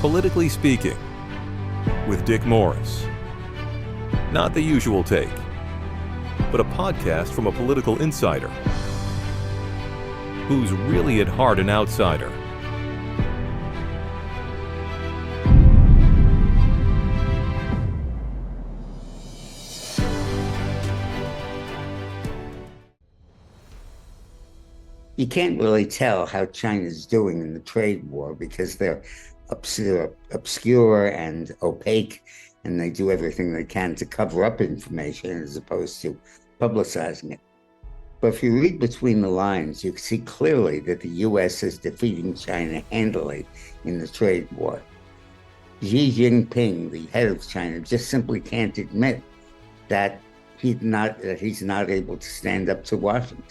Politically Speaking, with Dick Morris. Not the usual take, but a podcast from a political insider who's really at heart an outsider. You can't really tell how China's doing in the trade war because they're obscure and opaque, and they do everything they can to cover up information as opposed to publicizing it. But if you read between the lines, you can see clearly that the U.S. is defeating China handily in the trade war. Xi Jinping, the head of China, just simply can't admit that he's not able to stand up to Washington.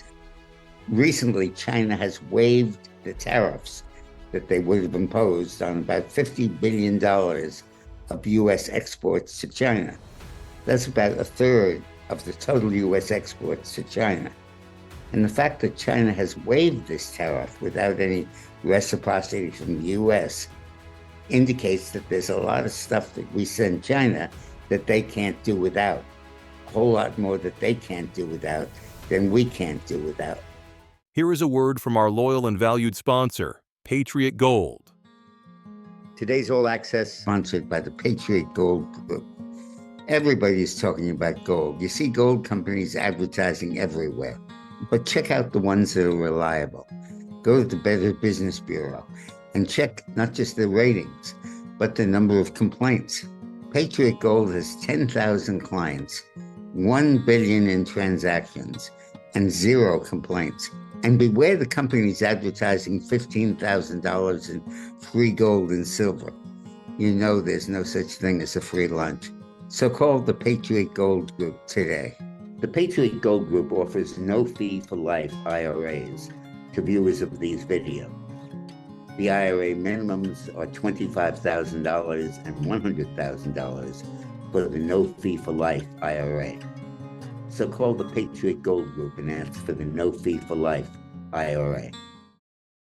Recently, China has waived the tariffs that they would have imposed on about $50 billion of U.S. exports to China. That's about a third of the total U.S. exports to China. And the fact that China has waived this tariff without any reciprocity from the U.S. indicates that there's a lot of stuff that we send China that they can't do without. A whole lot more that they can't do without than we can't do without. Here is a word from our loyal and valued sponsor, Patriot Gold. Today's All Access sponsored by the Patriot Gold Group. Everybody's talking about gold. You see gold companies advertising everywhere, but check out the ones that are reliable. Go to the Better Business Bureau and check not just the ratings, but the number of complaints. Patriot Gold has 10,000 clients, 1 billion in transactions, and 0 complaints. And beware the companies advertising $15,000 in free gold and silver. You know there's no such thing as a free lunch. So call the Patriot Gold Group today. The Patriot Gold Group offers no fee for life IRAs to viewers of these videos. The IRA minimums are $25,000 and $100,000 for the no fee for life IRA. So call the Patriot Gold Group and ask for the no fee for life IRA.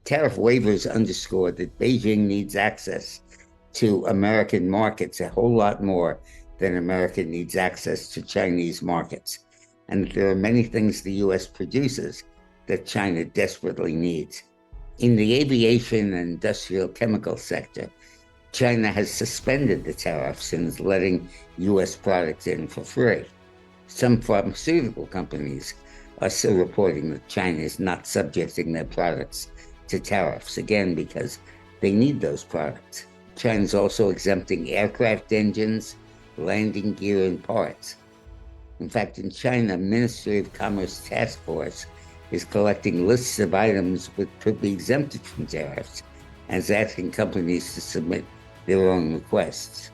Tariff waivers underscore that Beijing needs access to American markets a whole lot more than America needs access to Chinese markets, and that there are many things the U.S. produces that China desperately needs. In the aviation and industrial chemical sector, China has suspended the tariffs and is letting U.S. products in for free. Some pharmaceutical companies are still reporting that China is not subjecting their products to tariffs, again, because they need those products. China is also exempting aircraft engines, landing gear, and parts. In fact, in China, Ministry of Commerce Task Force is collecting lists of items which could be exempted from tariffs and is asking companies to submit their own requests.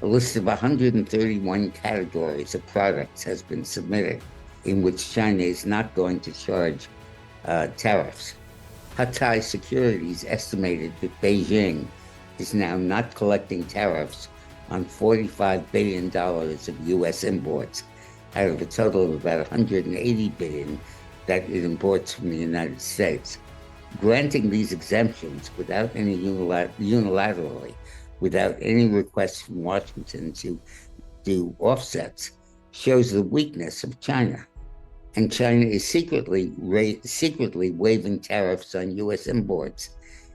A list of 131 categories of products has been submitted in which China is not going to charge tariffs. Huatai Securities estimated that Beijing is now not collecting tariffs on $45 billion of U.S. imports out of a total of about $180 billion that it imports from the United States. Granting these exemptions without any unilaterally, without any request from Washington to do offsets, shows the weakness of China. And China is secretly waiving tariffs on U.S. imports,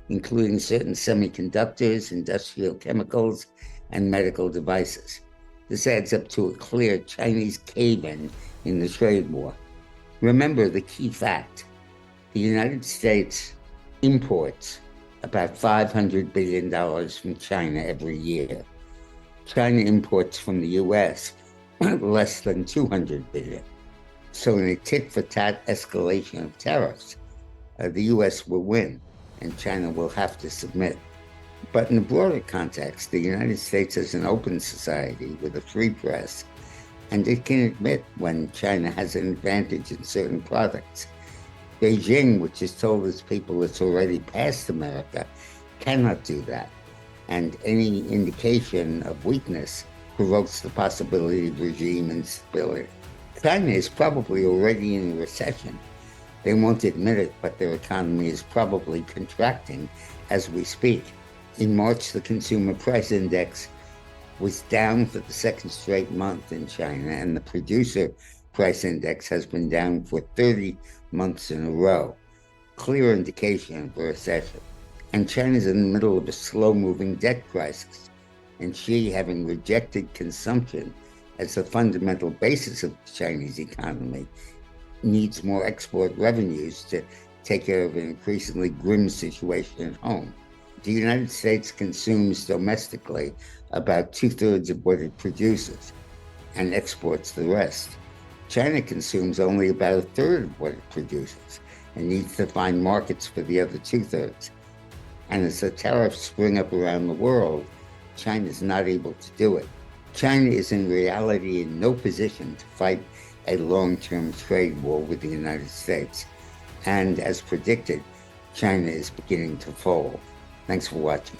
including certain semiconductors, industrial chemicals, and medical devices. This adds up to a clear Chinese cave-in the trade war. Remember the key fact: the United States imports about $500 billion from China every year. China imports from the U.S. less than $200 billion. So in a tit-for-tat escalation of tariffs, the U.S. will win and China will have to submit. But in a broader context, the United States is an open society with a free press, and it can admit when China has an advantage in certain products. Beijing, which has told its people it's already past America, cannot do that. And any indication of weakness provokes the possibility of regime instability. China is probably already in a recession. They won't admit it, but their economy is probably contracting as we speak. In March, the consumer price index was down for the second straight month in China, and the producer price index has been down for 30 months in a row. Clear indication of a recession. And China's in the middle of a slow-moving debt crisis, and Xi, having rejected consumption as the fundamental basis of the Chinese economy, needs more export revenues to take care of an increasingly grim situation at home. The United States consumes domestically about 2/3 of what it produces and exports the rest. China consumes only about 1/3 of what it produces and needs to find markets for the other 2/3. And as the tariffs spring up around the world, China is not able to do it. China is in reality in no position to fight a long-term trade war with the United States. And as predicted, China is beginning to fold. Thanks for watching.